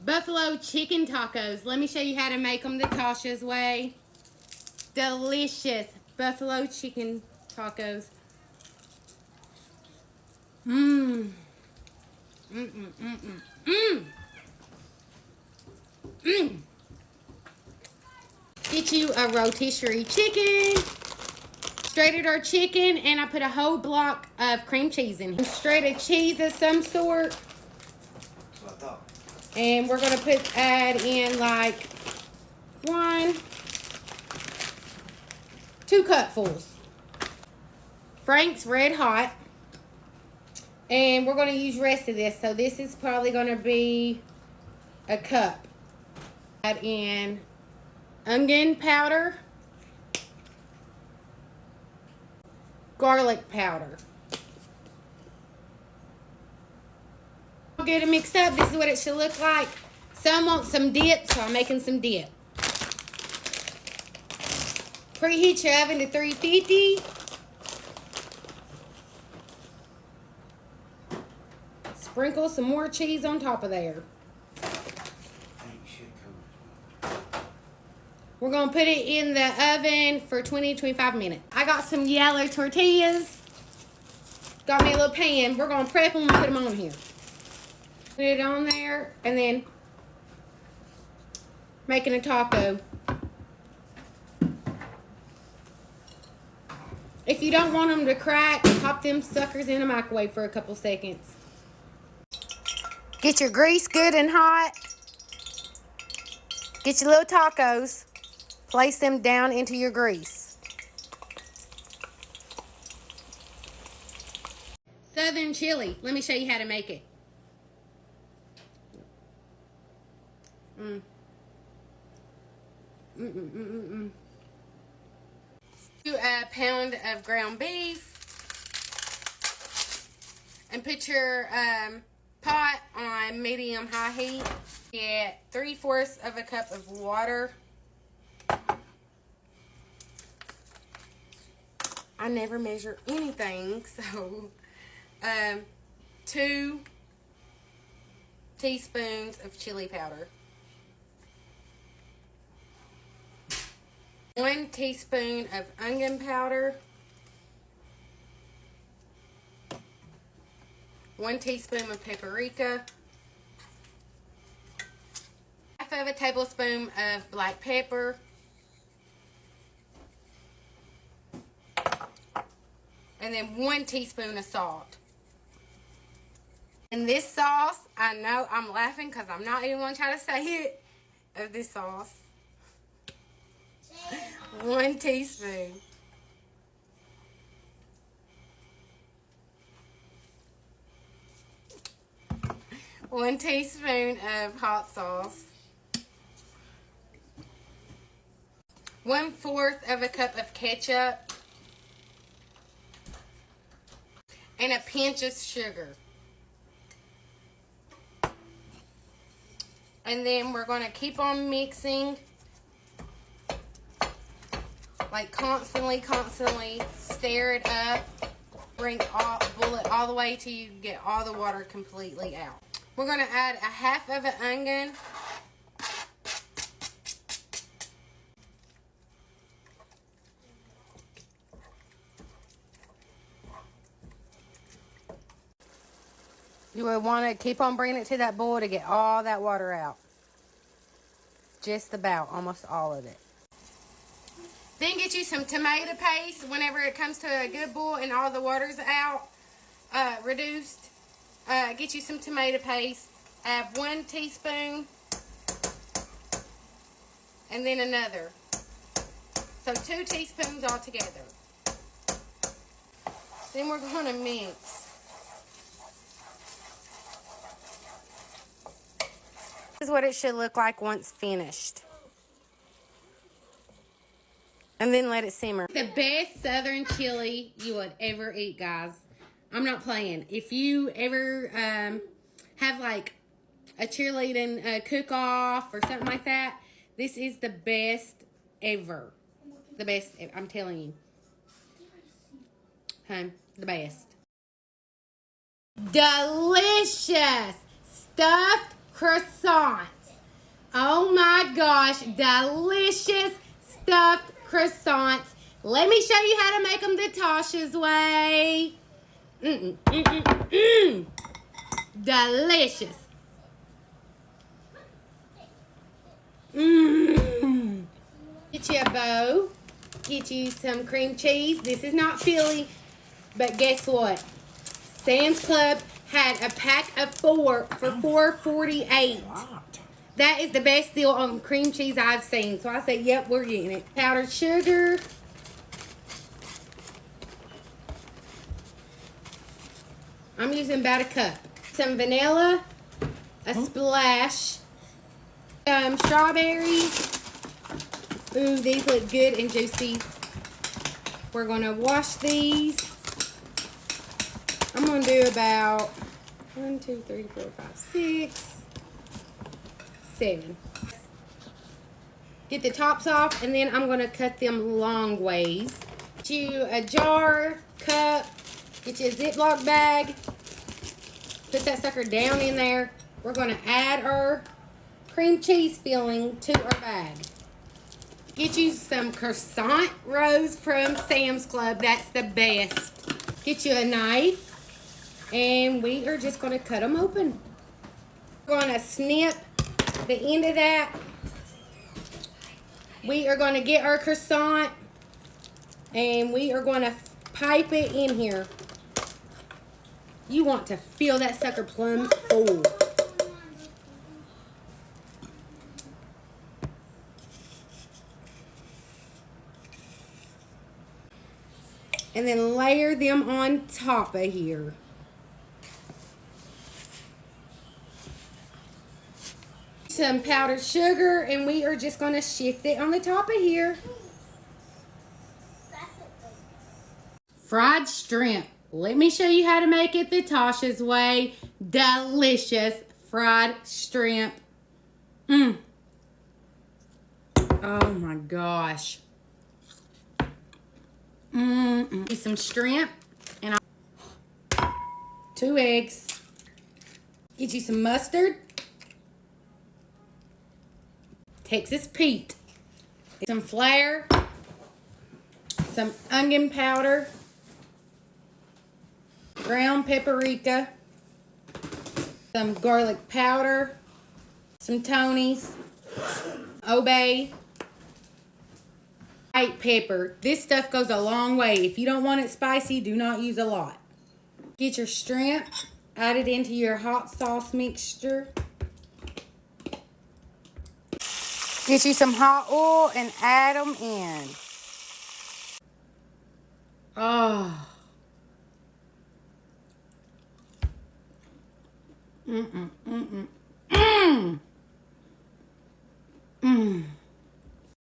Buffalo chicken tacos. Let me show you how to make them the Tasha's way. Delicious buffalo chicken tacos. Mmm. Mmm, mmm, mmm, mmm. Mmm. Mmm. Get you a rotisserie chicken. Shredded our chicken, and I put a whole block of cream cheese in here. Shredded cheese of some sort. That's what I thought. And we're gonna add in like 2 cupfuls. Frank's Red Hot. And we're gonna use rest of this. So this is probably gonna be a cup. Add in onion powder. Garlic powder. Get it mixed up. This is what it should look like. Some want some dip, so I'm making some dip. Preheat your oven to 350. Sprinkle some more cheese on top of there. We're going to put it in the oven for 20-25 minutes. I got some yellow tortillas. Got me a little pan. We're going to prep them and put them on here. Put it on there and then making a taco. If you don't want them to crack, pop them suckers in the microwave for a couple seconds. Get your grease good and hot. Get your little tacos. Place them down into your grease. Southern chili. Let me show you how to make it. Do a pound of ground beef. And put your pot on medium-high heat. Get 3/4 of a cup of water. I never measure anything, so 2 teaspoons of chili powder. 1 teaspoon of onion powder. 1 teaspoon of paprika. Half of a tablespoon of black pepper. And then 1 teaspoon of salt. And this sauce, I know I'm laughing because I'm not even going to try to say it, of this sauce. 1 teaspoon. One teaspoon of hot sauce. 1/4 of a cup of ketchup. And a pinch of sugar. And then we're going to keep on mixing. Like constantly stir it up. Boil it all the way till you get all the water completely out. We're going to add a half of an onion. You would want to keep on bringing it to that boil to get all that water out. Just about, almost all of it. Then get you some tomato paste whenever it comes to a good boil and all the water's out, reduced. Get you some tomato paste. Add 1 teaspoon. And then another. So 2 teaspoons altogether. Then we're going to mix. This is what it should look like once finished. And then let it simmer. The best southern chili you would ever eat, guys. I'm not playing. If you ever have like a cheerleading cook-off or something like that, this is the best ever. The best, I'm telling you. The best. Delicious stuffed croissants. Oh my gosh, delicious stuffed croissants. Let me show you how to make them the Tasha's way. Delicious. Get you a bow. Get you some cream cheese. This is not Philly, but guess what? Sam's Club had a pack of 4 for $4.48. That is the best deal on cream cheese I've seen. So I said, yep, we're getting it. Powdered sugar. I'm using about a cup. Some vanilla. A splash. Strawberries. Ooh, these look good and juicy. We're going to wash these. I'm going to do about 1, 2, 3, 4, 5, 6, 7. Get the tops off, and then I'm going to cut them long ways. Get you a jar, cup, get you a Ziploc bag. Put that sucker down in there. We're going to add our cream cheese filling to our bag. Get you some croissant rolls from Sam's Club. That's the best. Get you a knife, and we are just going to cut them open. We're going to snip the end of that. We are going to get our croissant, and we are going to pipe it in here. You want to fill that sucker plumb full. And then layer them on top of here. Some powdered sugar, and we are just going to shift it on the top of here. Fried shrimp. Let me show you how to make it the Tasha's way. Delicious fried shrimp. Oh my gosh. Some shrimp and 2 eggs. Get you some mustard, Texas Pete, some flour, some onion powder, ground paprika, some garlic powder, some Tony's, Obey, white pepper. This stuff goes a long way. If you don't want it spicy, do not use a lot. Get your shrimp, add it into your hot sauce mixture. Get you some hot oil and add them in. Oh.